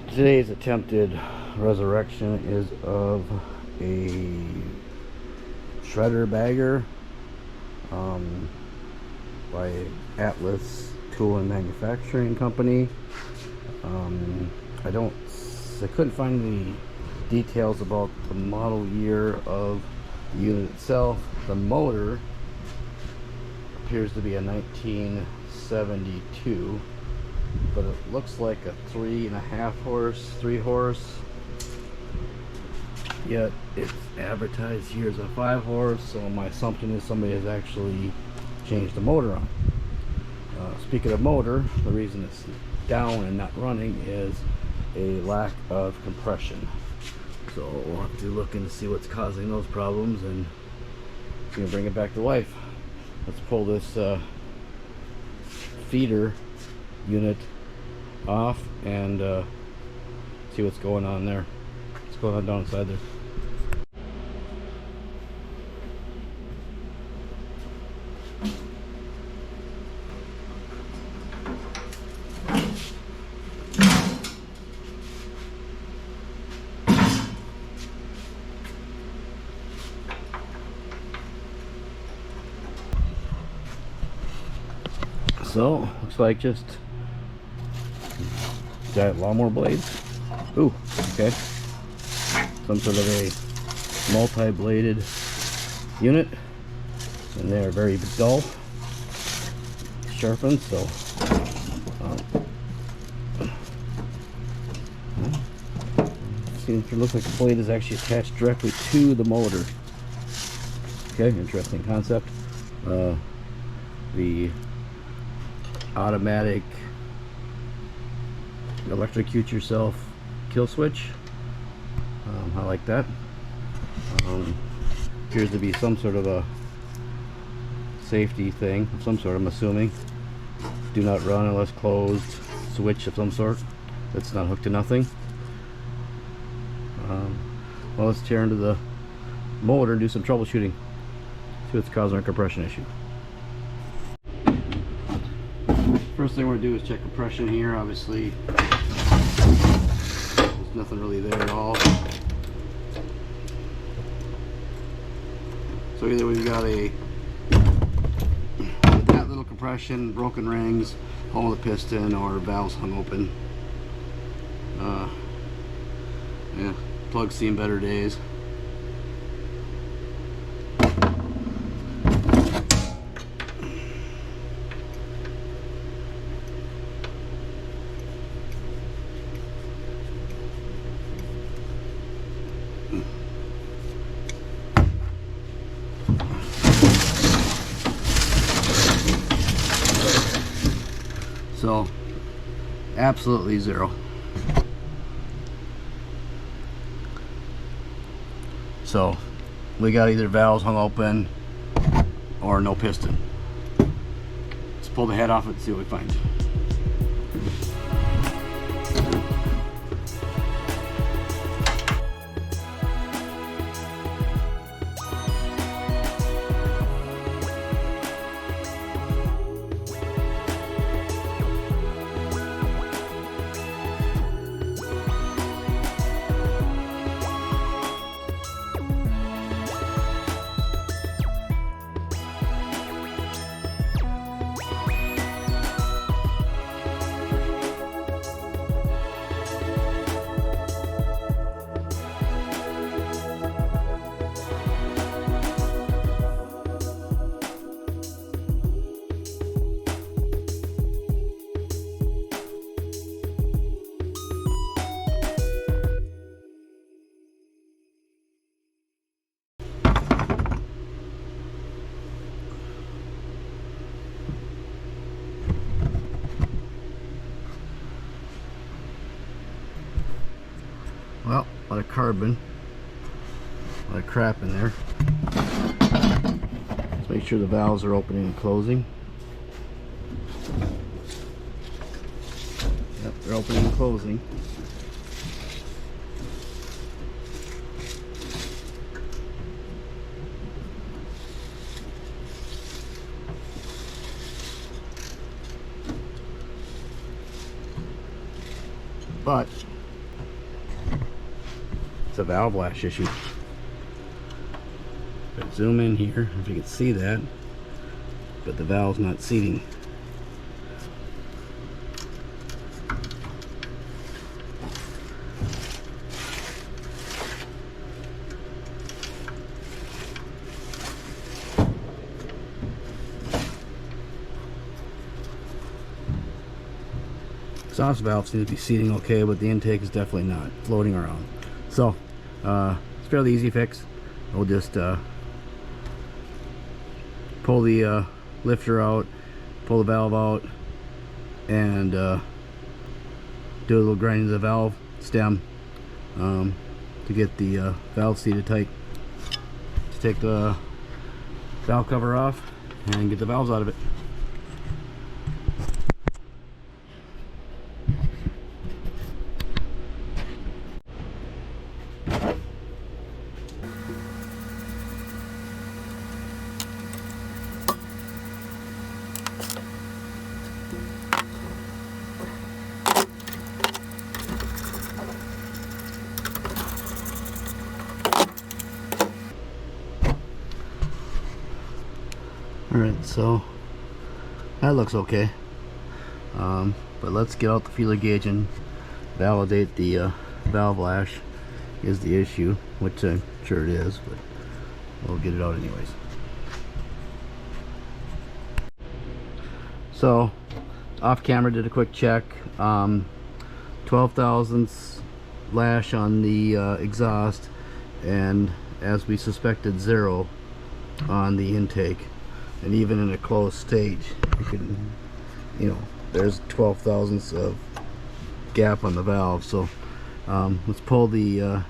Today's attempted resurrection is of a shredder bagger by Atlas Tool and Manufacturing Company. I couldn't find the details about the model year of the unit itself. The motor appears to be a 1972, but it looks like a 3 horse, yet it's advertised here as a 5 horse, so my assumption is somebody has actually changed the motor on. Speaking of motor, the reason it's down and not running is a lack of compression, so we'll have to look into see what's causing those problems and see if bring it back to life. Let's pull this feeder unit off and see what's going on there. What's going on down inside there. So, looks like just got lawnmower blades. Ooh, okay. Some sort of a multi-bladed unit, and they are very dull, sharpened. So, it looks like the blade is actually attached directly to the motor. Okay, interesting concept. The automatic electrocute yourself kill switch, I like that. Appears to be some sort of a safety thing of some sort, I'm assuming. Do not run unless closed switch of some sort that's not hooked to nothing. Well, let's tear into the motor and do some troubleshooting, see what's causing our compression issue. First thing we're going to do is check compression here. Obviously, there's nothing really there at all. So either we've got that little compression, broken rings, hole in the piston, or valves hung open. Yeah, plug's seen better days. So, absolutely zero. So, we got either valves hung open or no piston. Let's pull the head off it and see what we find. Well, a lot of carbon, a lot of crap in there. Let's make sure the valves are opening and closing. Yep, they're opening and closing. But a valve lash issue. If I zoom in here, if you can see that, but the valve's not seating. Exhaust valve seems to be seating okay, but the intake is definitely not floating around. So it's a fairly easy fix. We'll just pull the lifter out, pull the valve out, and do a little grinding of the valve stem to get the valve seated tight. Just take the valve cover off and get the valves out of it. Alright, so that looks okay, but let's get out the feeler gauge and validate the valve lash is the issue, which I'm sure it is, but we'll get it out anyways. So off camera did a quick check, 12 thousandths lash on the exhaust, and as we suspected, 0 on the intake. And even in a closed state, you can, you know, there's 12 thousandths of gap on the valve. So let's pull the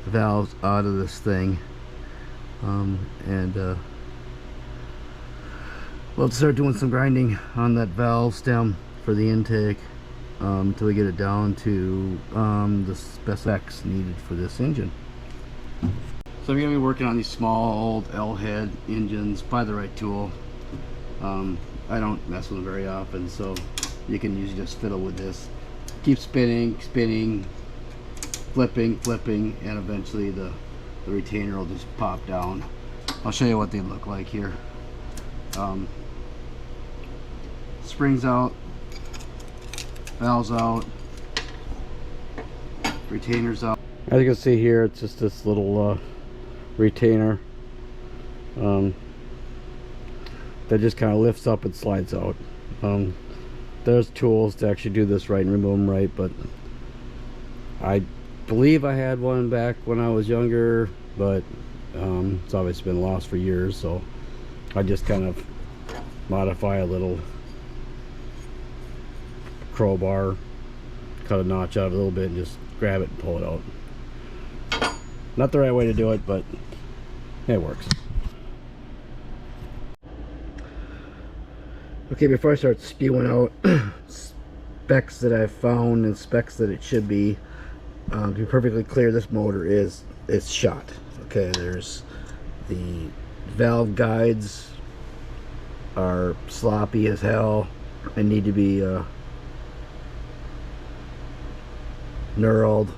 valves out of this thing, and we'll start doing some grinding on that valve stem for the intake until we get it down to the specs needed for this engine. So I'm going to be working on these small old L-head engines. Buy the right tool. I don't mess with them very often, so you can usually just fiddle with this. Keep spinning, flipping, and eventually the retainer will just pop down. I'll show you what they look like here. Springs out, valves out, retainers out. As you can see here, it's just this little retainer that just kind of lifts up and slides out. There's tools to actually do this right and remove them right, but I believe I had one back when I was younger, but it's obviously been lost for years, so I just kind of modify a little crowbar, cut a notch out a little bit, and just grab it and pull it out. Not the right way to do it, but it works. Okay, before I start spewing out specs that I've found and specs that it should be, to be perfectly clear, this motor is shot. Okay, there's the valve guides are sloppy as hell and need to be knurled.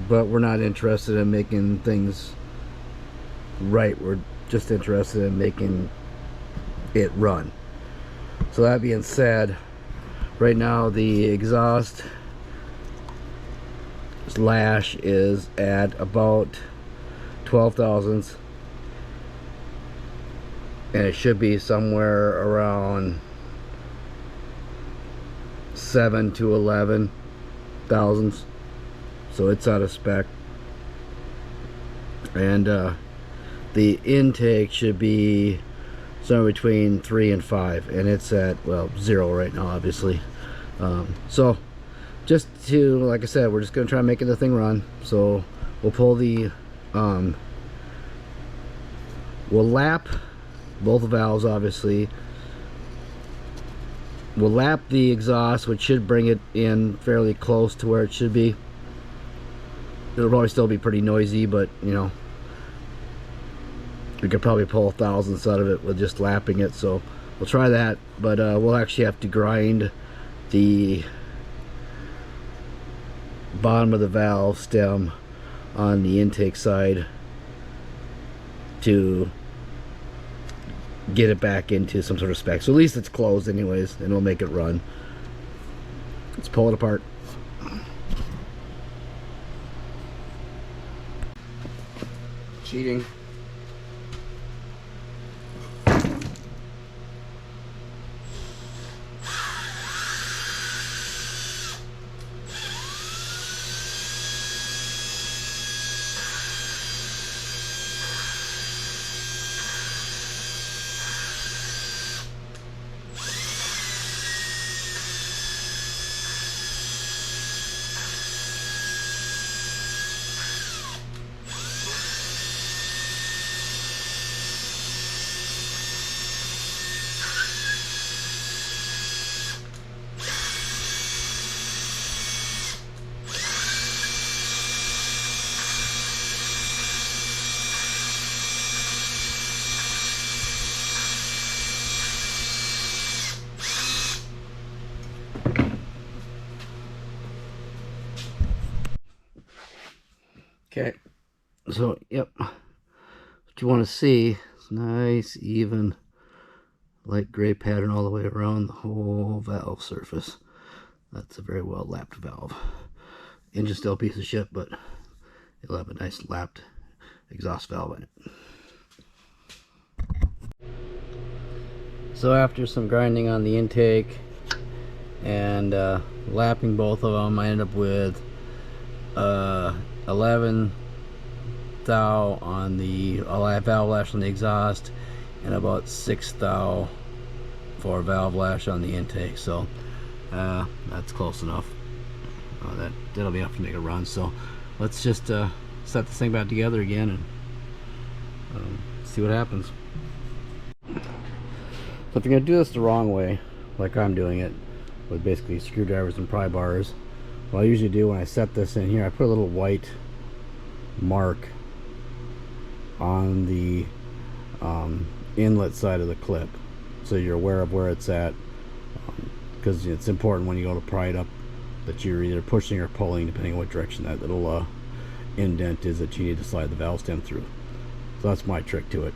But we're not interested in making things right. We're just interested in making it run. So that being said, right now the exhaust lash is at about 12 thousandths, and it should be somewhere around 7 to 11 thousandths. So it's out of spec, and the intake should be somewhere between 3 and 5, and it's at, well, 0 right now, obviously. So just to, like I said, we're just gonna try making the thing run. So we'll pull the we'll lap both valves, obviously. We'll lap the exhaust, which should bring it in fairly close to where it should be. It'll probably still be pretty noisy, but you know, we could probably pull thousandths out of it with just lapping it. So we'll try that, but we'll actually have to grind the bottom of the valve stem on the intake side to get it back into some sort of spec. So at least it's closed anyways, and we'll make it run. Let's pull it apart. Cheating. Okay, so yep, what you want to see is nice, even, light gray pattern all the way around the whole valve surface. That's a very well lapped valve. Engine's still a piece of shit, but it'll have a nice lapped exhaust valve in it. So after some grinding on the intake and lapping both of them, I end up with 11 thou on the valve lash on the exhaust and about 6 thou for valve lash on the intake. So that's close enough. That'll be enough to make it run. So let's just set this thing back together again and see what happens. So if you're gonna do this the wrong way, like I'm doing it, with basically screwdrivers and pry bars, what I usually do when I set this in here, I put a little white mark on the inlet side of the clip, so you're aware of where it's at, because it's important when you go to pry it up that you're either pushing or pulling, depending on what direction that little indent is that you need to slide the valve stem through. So that's my trick to it.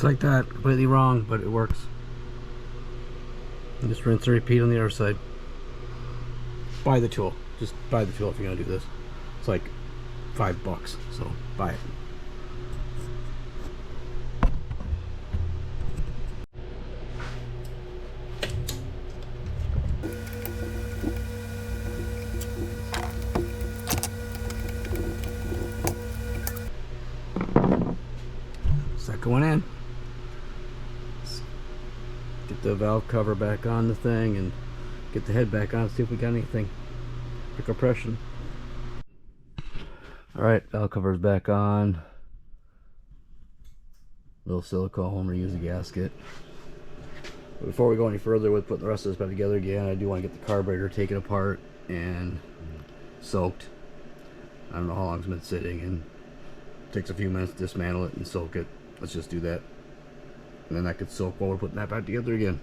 Like that, completely wrong, but it works. And just rinse and repeat on the other side. Buy the tool. Just buy the tool if you're gonna do this. It's like $5, so buy it. Second one in. Get the valve cover back on the thing and get the head back on, see if we got anything for compression. Alright, valve cover's back on. Little silicone, reuse a gasket. But before we go any further with putting the rest of this back together again, I do want to get the carburetor taken apart and soaked. I don't know how long it's been sitting, and it takes a few minutes to dismantle it and soak it. Let's just do that. And then I could soak while we're putting that back together again.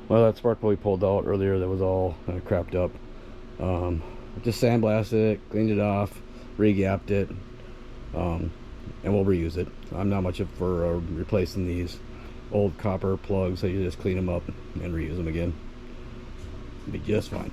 Well, that spark plug we pulled out earlier, that was all kind of crapped up. Just sandblasted it, cleaned it off, re-gapped it, and we'll reuse it. I'm not much for replacing these old copper plugs, so you just clean them up and reuse them again. It'll be just fine.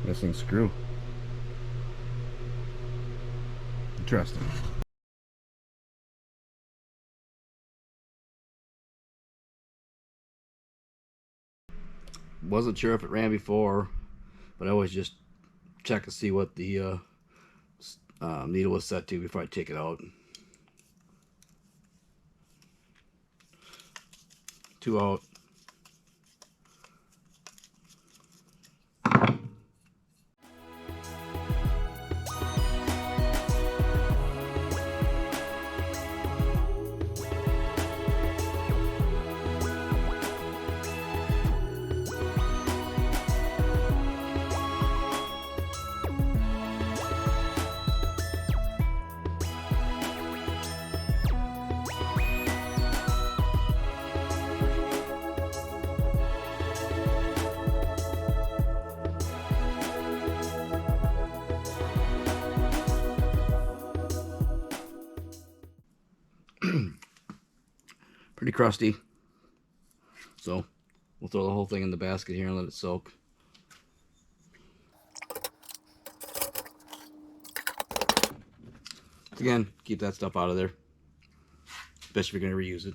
Missing screw. Interesting. Wasn't sure if it ran before, but I always just check to see what the needle was set to before I take it out. 2 out. Pretty crusty, so we'll throw the whole thing in the basket here and let it soak. Again, keep that stuff out of there, especially if you're going to reuse it.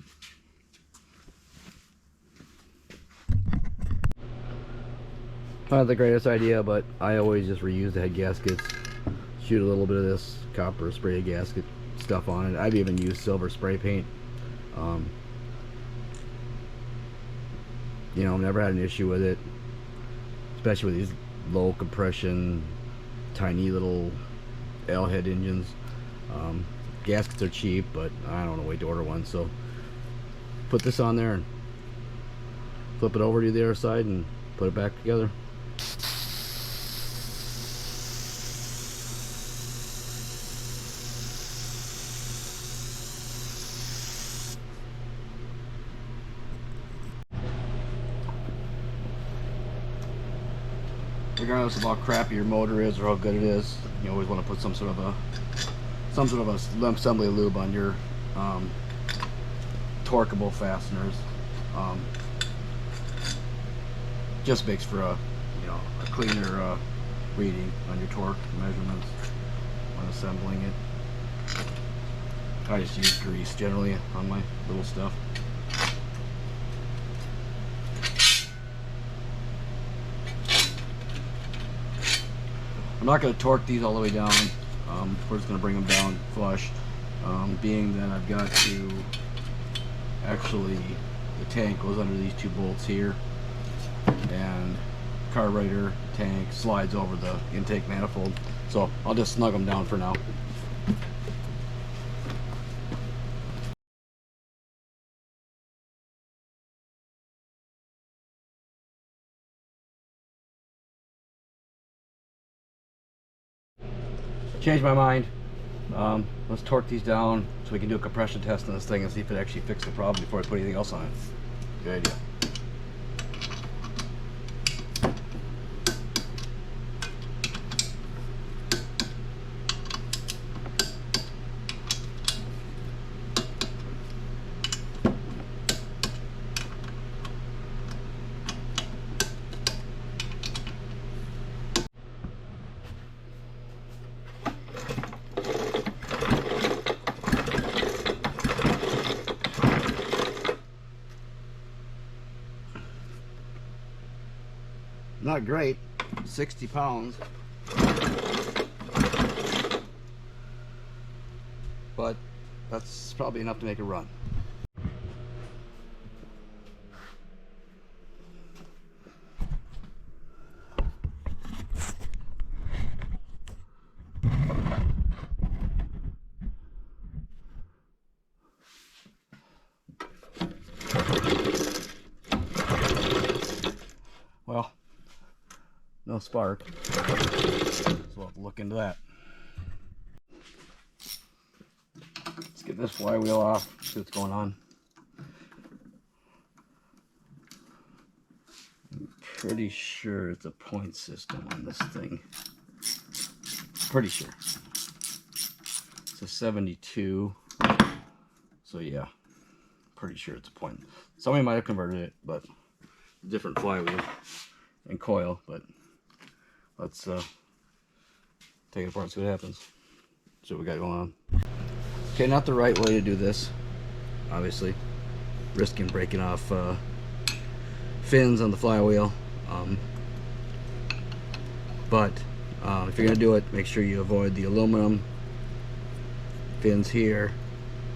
Not the greatest idea, but I always just reuse the head gaskets, shoot a little bit of this copper spray gasket stuff on it. I've even used silver spray paint. You know, I've never had an issue with it, especially with these low compression, tiny little L-head engines. Gaskets are cheap, but I don't want to wait to order one, so put this on there and flip it over to the other side and put it back together. Regardless of how crappy your motor is or how good it is, you always want to put some sort of a assembly lube on your torqueable fasteners. Just makes for a cleaner reading on your torque measurements when assembling it. I just use grease generally on my little stuff. I'm not going to torque these all the way down. We're just going to bring them down flush, being that I've got to actually, the tank goes under these 2 bolts here, and carburetor tank slides over the intake manifold, so I'll just snug them down for now. Changed my mind. Let's torque these down so we can do a compression test on this thing and see if it actually fixed the problem before I put anything else on it. Good idea. Not great, 60 pounds, but that's probably enough to make a run. Well, no spark, so we'll have to look into that. Let's get this flywheel off, see what's going on. I'm pretty sure it's a point system on this thing. Pretty sure. It's a 72, so yeah, pretty sure it's a point. Somebody might have converted it, but different flywheel and coil, but let's take it apart and see what happens. That's what we got going on. Okay, not the right way to do this, obviously. Risking breaking off fins on the flywheel. But if you're going to do it, make sure you avoid the aluminum fins here.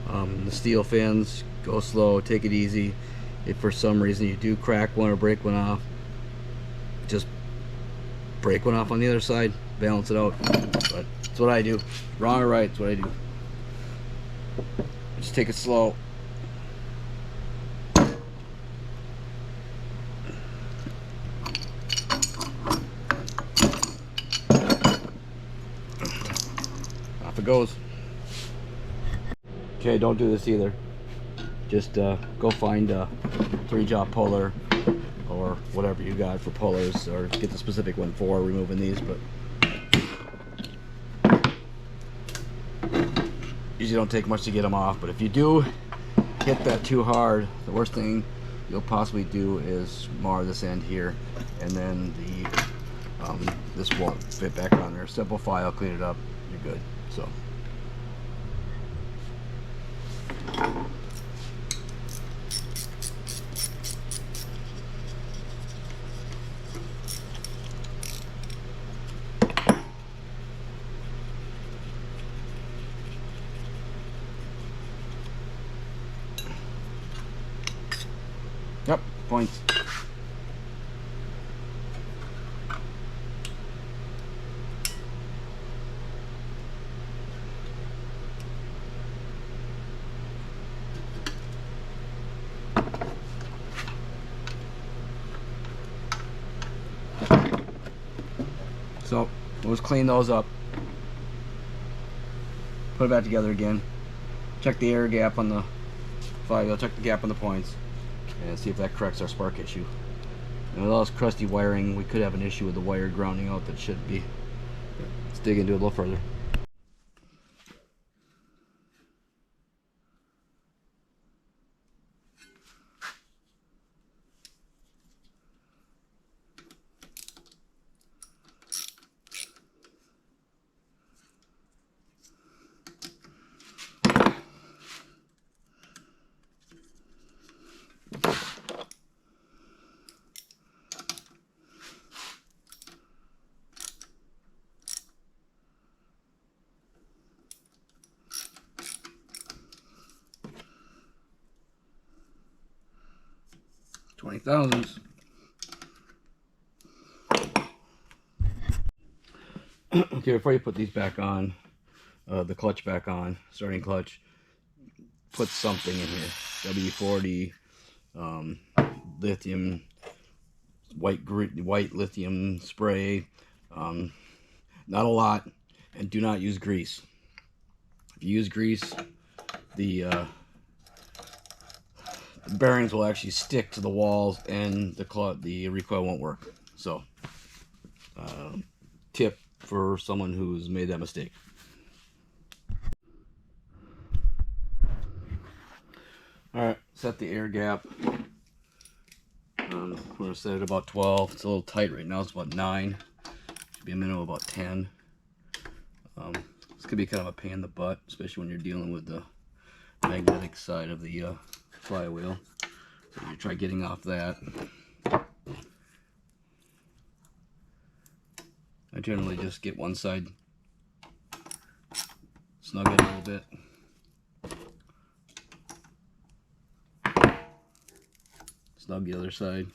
The steel fins, go slow, take it easy. If for some reason you do crack one or break one off, just break one off on the other side, balance it out. But that's what I do. Wrong or right, it's what I do. Just take it slow. Off it goes. Okay, don't do this either. Just go find a 3-jaw puller or whatever you got for pullers, or get the specific one for removing these. But usually don't take much to get them off. But if you do hit that too hard, the worst thing you'll possibly do is mar this end here, and then this won't fit back on there. Simple file, clean it up, you're good. So. Yep, points. So let's clean those up. Put it back together again. Check the air gap on the flywheel. Check the gap on the points, and see if that corrects our spark issue. And with all this crusty wiring, we could have an issue with the wire grounding out that shouldn't be. Let's dig into it a little further. $20,000s. Okay, before you put these back on, the clutch back on, starting clutch, put something in here. W40, lithium, white lithium spray. Not a lot, and do not use grease. If you use grease, the bearings will actually stick to the walls, and the recoil won't work. So, tip for someone who's made that mistake. Alright, set the air gap. We're going to set it about 12. It's a little tight right now, it's about 9. Should be a minimum of about 10. This could be kind of a pain in the butt, especially when you're dealing with the magnetic side of the flywheel. So you try getting off that. I generally just get one side, snug it a little bit. Snug the other side.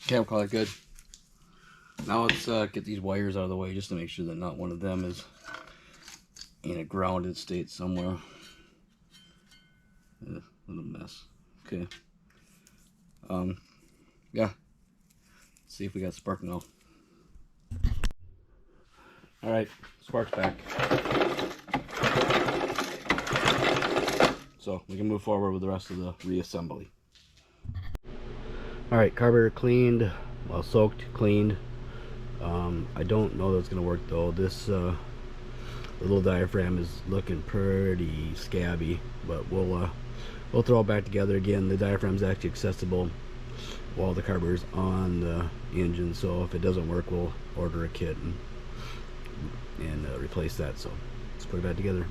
Okay, I'll call it good. Now let's get these wires out of the way just to make sure that not one of them is in a grounded state somewhere. What a mess. Okay. Yeah. Let's see if we got spark now. Alright, spark's back. So we can move forward with the rest of the reassembly. Alright, carburetor cleaned, well, soaked, cleaned. I don't know that it's going to work though. This little diaphragm is looking pretty scabby, but we'll throw it back together again. The diaphragm is actually accessible while the carburetor's on the engine, so if it doesn't work, we'll order a kit and replace that. So let's put it back together.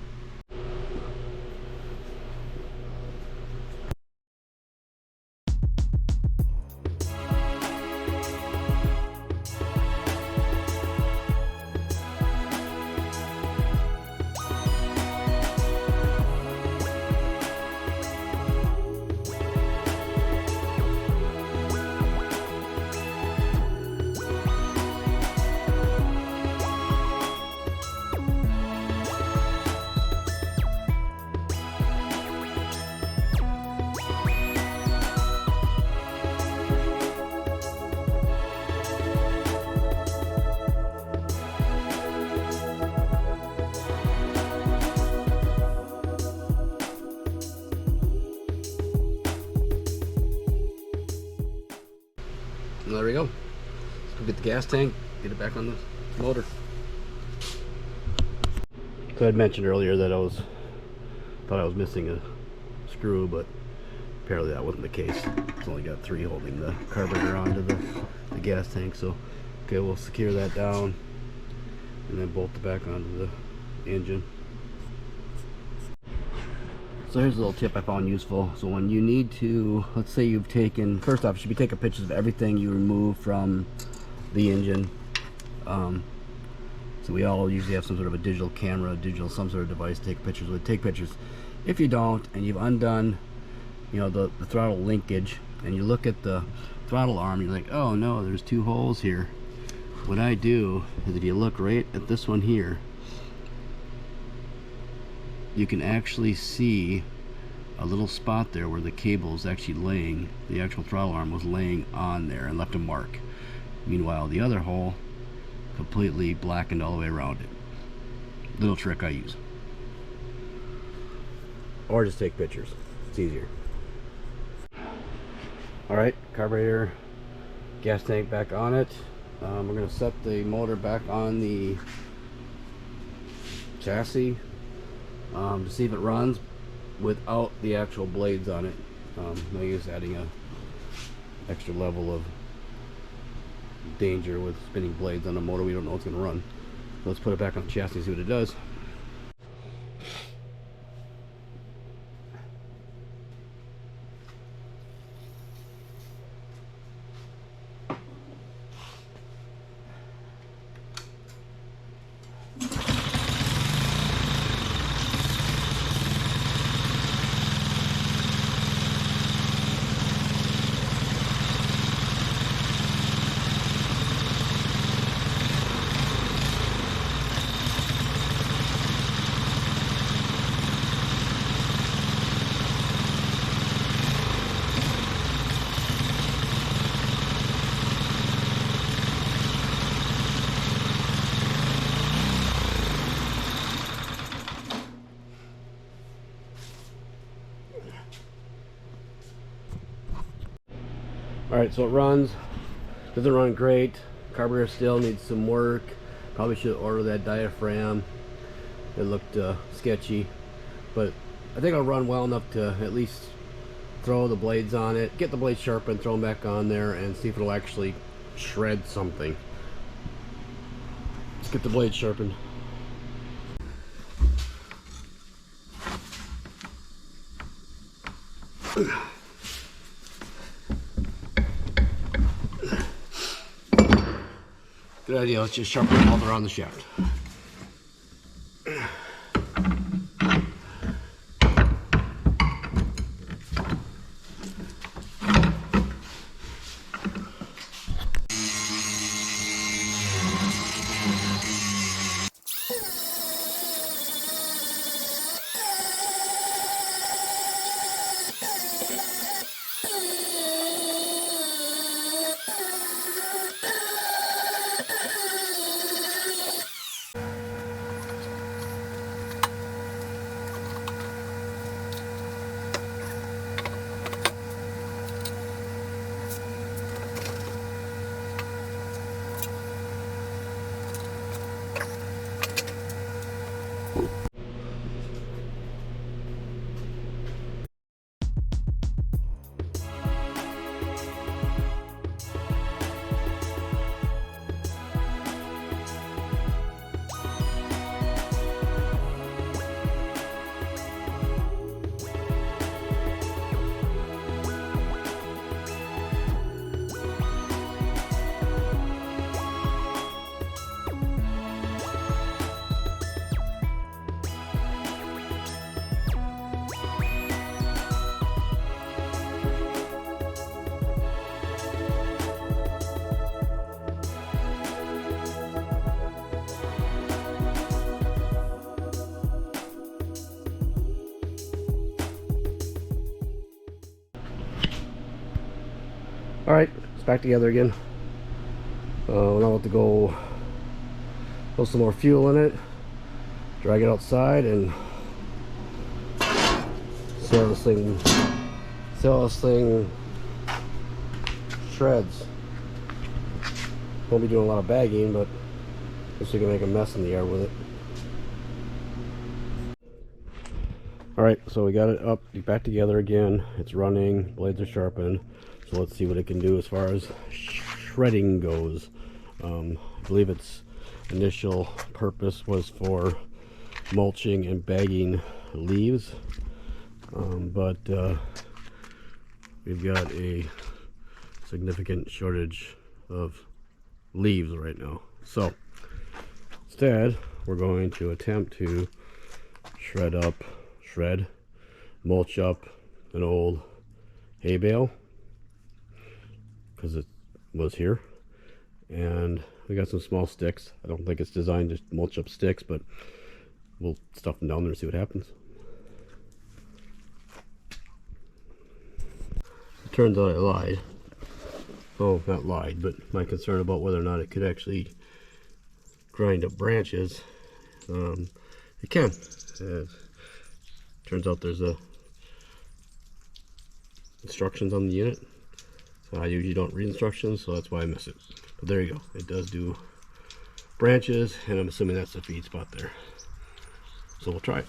And there we go. Let's go get the gas tank, get it back on the motor. So I had mentioned earlier that thought I was missing a screw, but apparently that wasn't the case. It's only got 3 holding the carburetor onto the gas tank. So okay, we'll secure that down and then bolt it back onto the engine. So here's a little tip I found useful. So when you need to, let's say you've taken, first off, you should be taking pictures of everything you remove from the engine. So we all usually have some sort of a digital camera, some sort of device to take pictures with. Take pictures. If you don't, and you've undone, you know, the throttle linkage, and you look at the throttle arm, you're like, oh no, there's 2 holes here. What I do is, if you look right at this one here, you can actually see a little spot there where the cable is actually laying, the actual throttle arm was laying on there and left a mark. Meanwhile, the other hole completely blackened all the way around it. Little trick I use. Or just take pictures. It's easier. Alright, carburetor, gas tank back on it. We're going to set the motor back on the chassis to see if it runs without the actual blades on it. Maybe it's adding a extra level of danger with spinning blades on a motor we don't know it's going to run. So let's put it back on the chassis and see what it does. Alright, so it runs. Doesn't run great. Carburetor still needs some work. Probably should order that diaphragm. It looked sketchy, but I think I'll run well enough to at least throw the blades on it, get the blades sharpened, throw them back on there, and see if it'll actually shred something. Let's get the blades sharpened. Good idea, let's just sharpen them all around the shaft. Alright, it's back together again. Now I'll have to go put some more fuel in it, drag it outside, and see how this thing shreds. Won't be doing a lot of bagging, but I guess we can make a mess in the yard with it. Alright, so we got it up, back together again. It's running, blades are sharpened. So let's see what it can do as far as shredding goes. I believe its initial purpose was for mulching and bagging leaves. But we've got a significant shortage of leaves right now. So instead, we're going to attempt to mulch up an old hay bale, because it was here, and we got some small sticks. I don't think it's designed to mulch up sticks, but we'll stuff them down there and see what happens. It turns out I lied. Oh, not lied, but my concern about whether or not it could actually grind up branches. It can. Turns out there's instructions on the unit. I usually don't read instructions, so that's why I miss it. But there you go. It does do branches, and I'm assuming that's the feed spot there. So we'll try it.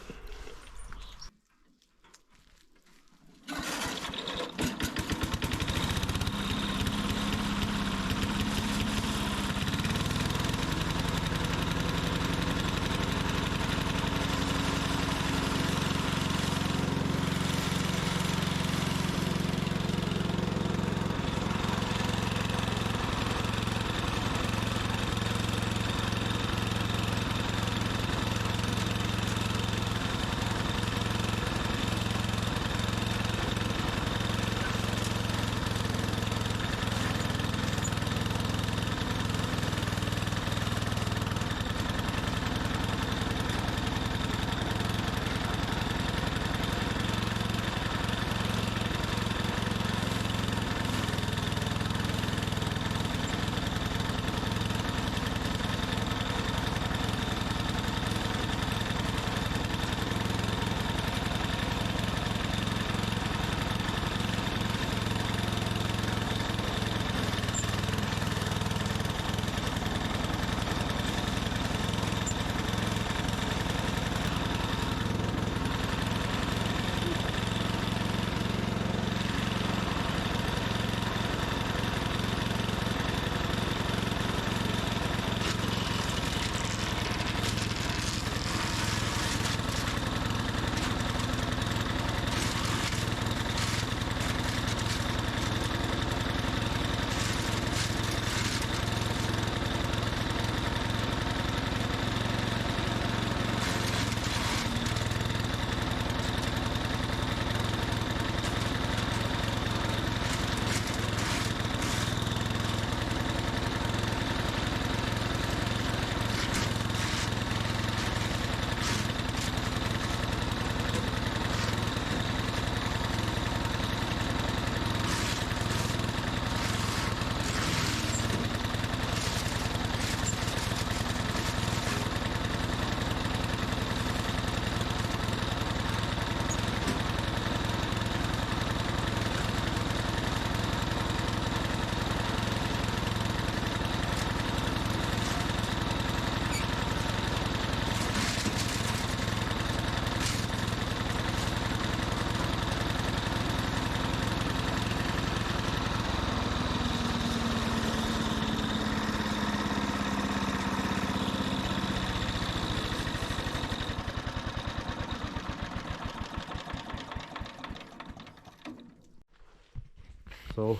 So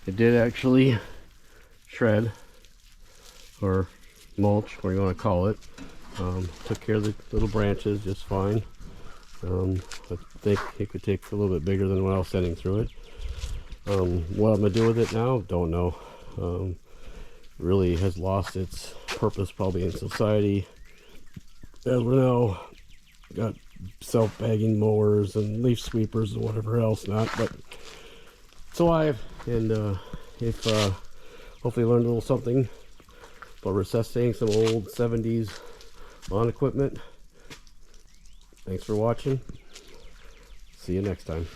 it did actually shred, or mulch, whatever you want to call it. Took care of the little branches just fine. I think it could take a little bit bigger than what I was sending through it. What I'm going to do with it now, don't know. Really has lost its purpose probably in society, as we're now got self-bagging mowers and leaf sweepers and whatever else not. But So and if hopefully learned a little something about resuscitating some old 70s lawn equipment. Thanks for watching. See you next time.